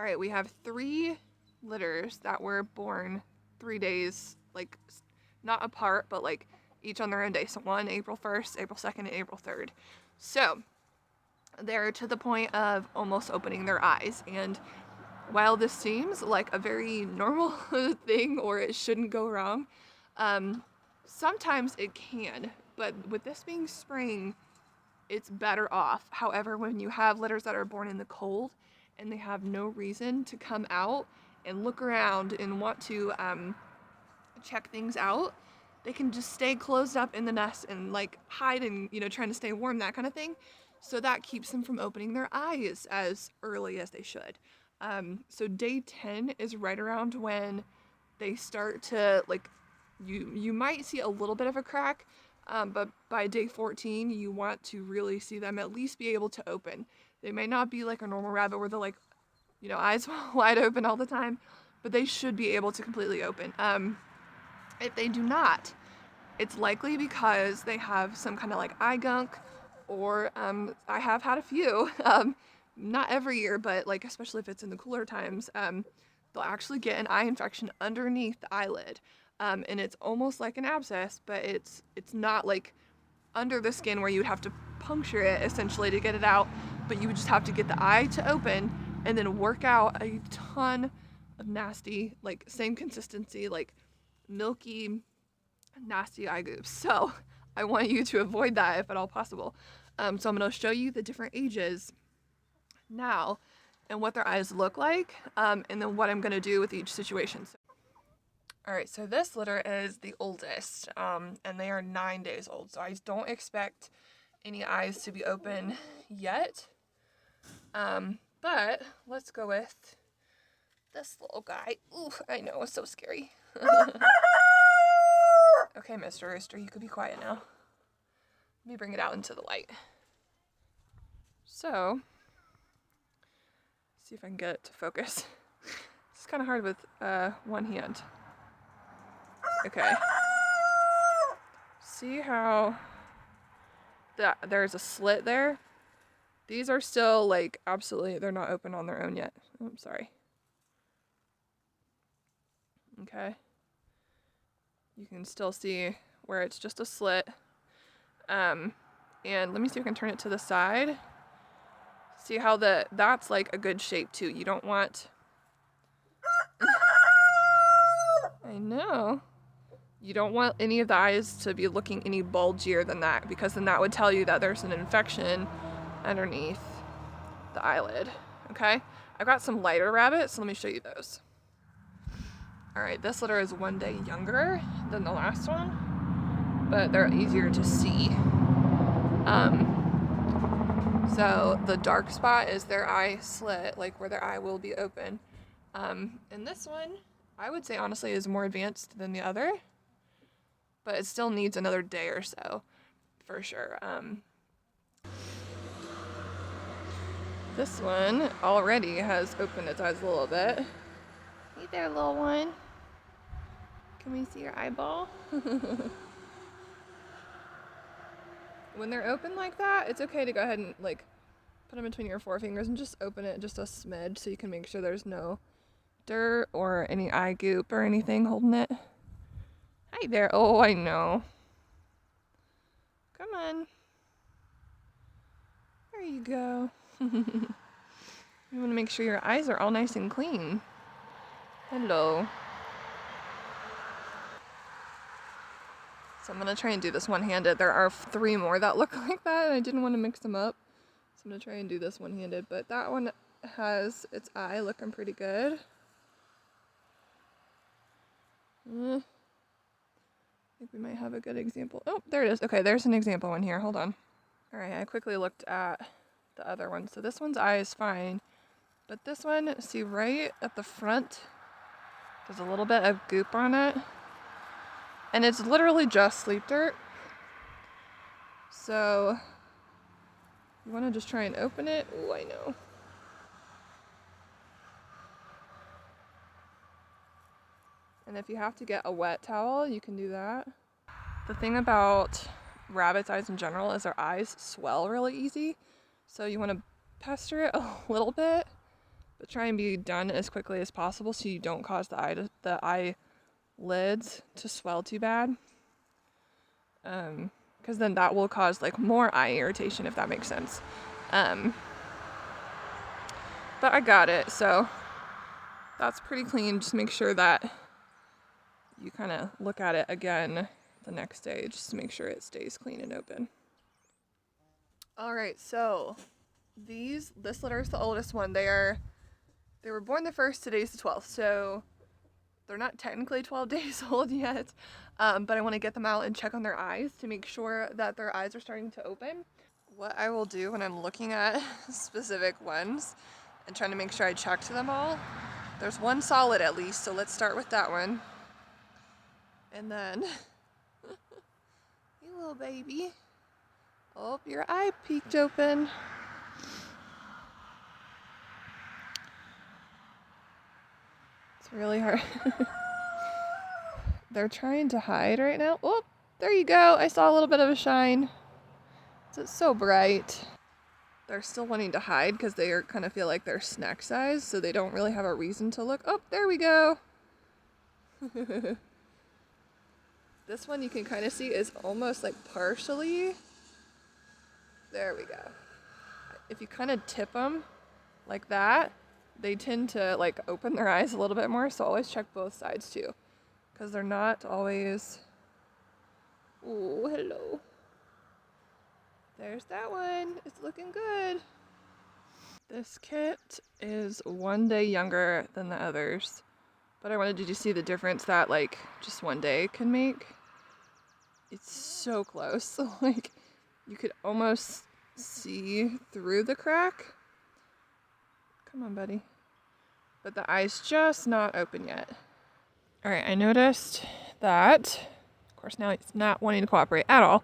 All right, we have 3 litters that were born 3 days, like not apart, but like each on their own day. So one April 1st, April 2nd, and April 3rd. So they're to the point of almost opening their eyes. And while this seems like a very normal thing or it shouldn't go wrong, sometimes it can. But with this being spring, it's better off. However, when you have litters that are born in the cold and they have no reason to come out and look around and want to check things out, they can just stay closed up in the nest and like hide and, trying to stay warm, that kind of thing. So that keeps them from opening their eyes as early as they should. So day 10 is right around when they start to, like, you might see a little bit of a crack, but by day 14, you want to really see them at least be able to open. They may not be like a normal rabbit where they're like, eyes wide open all the time, but they should be able to completely open. If they do not, it's likely because they have some kind of like eye gunk, or I have had a few, not every year, but like especially if it's in the cooler times, they'll actually get an eye infection underneath the eyelid. And it's almost like an abscess, but it's not like under the skin where you would have to puncture it essentially to get it out, but you would just have to get the eye to open and then work out a ton of nasty, like same consistency, like milky, nasty eye goops. So I want you to avoid that if at all possible. So I'm going to show you the different ages now and what their eyes look like, and then what I'm going to do with each situation. All right, so this litter is the oldest, and they are 9 days old. So I don't expect any eyes to be open yet. But let's go with this little guy. Ooh, I know, it's so scary. Okay, Mr. Rooster, you could be quiet now. Let me bring it out into the light. So, see if I can get it to focus. It's kind of hard with one hand. Okay. See how there's a slit there? These are still like absolutely, they're not open on their own yet. Oh, I'm sorry. Okay. You can still see where it's just a slit. And let me see if I can turn it to the side. See how that's like a good shape too. You don't want... I know. You don't want any of the eyes to be looking any bulgier than that, because then that would tell you that there's an infection underneath the eyelid. Okay? I've got some lighter rabbits, so let me show you those. Alright, this litter is 1 day younger than the last one, but they're easier to see. So the dark spot is their eye slit, like where their eye will be open. And this one, I would say honestly, is more advanced than the other, but it still needs another day or so, for sure. This one already has opened its eyes a little bit. Hey there, little one. Can we see your eyeball? When they're open like that, it's okay to go ahead and like put them between your forefingers and just open it just a smidge so you can make sure there's no dirt or any eye goop or anything holding it. Hi there. Oh, I know. Come on. There you go. You want to make sure your eyes are all nice and clean. Hello. So I'm going to try and do this one-handed. There are 3 more that look like that, and I didn't want to mix them up. So I'm going to try and do this one-handed, but that one has its eye looking pretty good. I think we might have a good example. Oh, there it is. Okay, there's an example one here. Hold on. All right, I quickly looked at the other one. So this one's eye is fine, but this one, see right at the front, there's a little bit of goop on it, and it's literally just sleep dirt. So you want to just try and open it. Oh, I know. And if you have to get a wet towel, you can do that. The thing about rabbits' eyes in general is their eyes swell really easy. So you want to pester it a little bit, but try and be done as quickly as possible so you don't cause the eyelids to swell too bad. Because then that will cause like more eye irritation, if that makes sense. But I got it, so that's pretty clean. Just make sure that you kind of look at it again the next day just to make sure it stays clean and open. All right, so this litter is the oldest one. They were born the 1st, today's the 12th, so they're not technically 12 days old yet, but I want to get them out and check on their eyes to make sure that their eyes are starting to open. What I will do when I'm looking at specific ones and trying to make sure I check to them all, there's one solid at least, so let's start with that one. And then, you little baby. Oh, your eye peeked open. It's really hard. They're trying to hide right now. Oh, there you go. I saw a little bit of a shine. It's so bright. They're still wanting to hide because they kind of feel like they're snack size, so they don't really have a reason to look. Oh, there we go. This one you can kind of see is almost like partially. There we go. If you kind of tip them like that, they tend to like open their eyes a little bit more, so always check both sides too, because they're not always. Oh, hello. There's that one. It's looking good. This kit is 1 day younger than the others, but I wanted you to see the difference that like just 1 day can make. It's so close. Like you could almost see through the crack. Come on, buddy. But the eye's just not open yet. All right, I noticed that, of course, now it's not wanting to cooperate at all.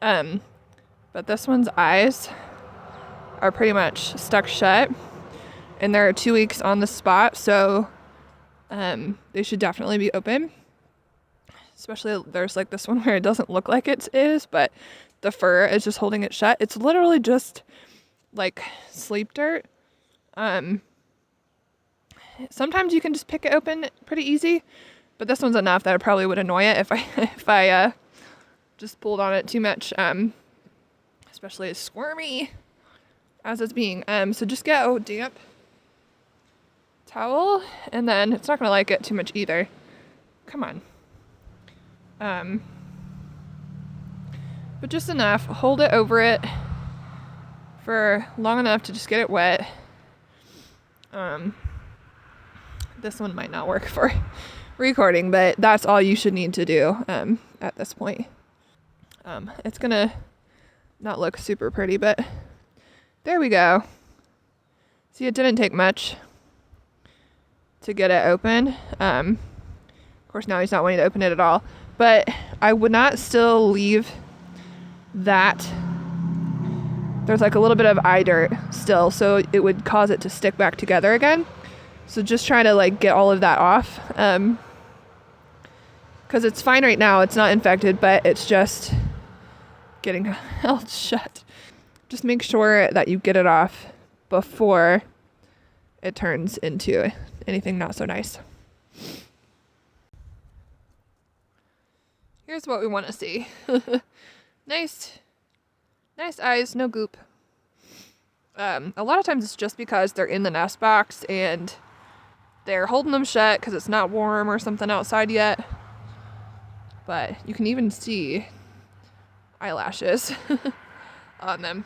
But this one's eyes are pretty much stuck shut, and there are 2 weeks on the spot, so they should definitely be open. Especially there's like this one where it doesn't look like it is, but the fur is just holding it shut. It's literally just like sleep dirt. Sometimes you can just pick it open pretty easy, but this one's enough that it probably would annoy it if I just pulled on it too much. Especially as squirmy as it's being. So just get a damp towel, and then it's not gonna like it too much either. Come on. But just enough. Hold it over it for long enough to just get it wet. This one might not work for recording, but that's all you should need to do at this point. It's gonna not look super pretty, but there we go. See, it didn't take much to get it open. Of course, now he's not wanting to open it at all, but I would not still leave that. There's like a little bit of eye dirt still, so it would cause it to stick back together again. So just try to like get all of that off, because it's fine right now. It's not infected, but it's just getting held shut. Just make sure that you get it off before it turns into anything not so nice. Here's what we want to see. Nice eyes, no goop. A lot of times it's just because they're in the nest box and they're holding them shut because it's not warm or something outside yet. But you can even see eyelashes on them.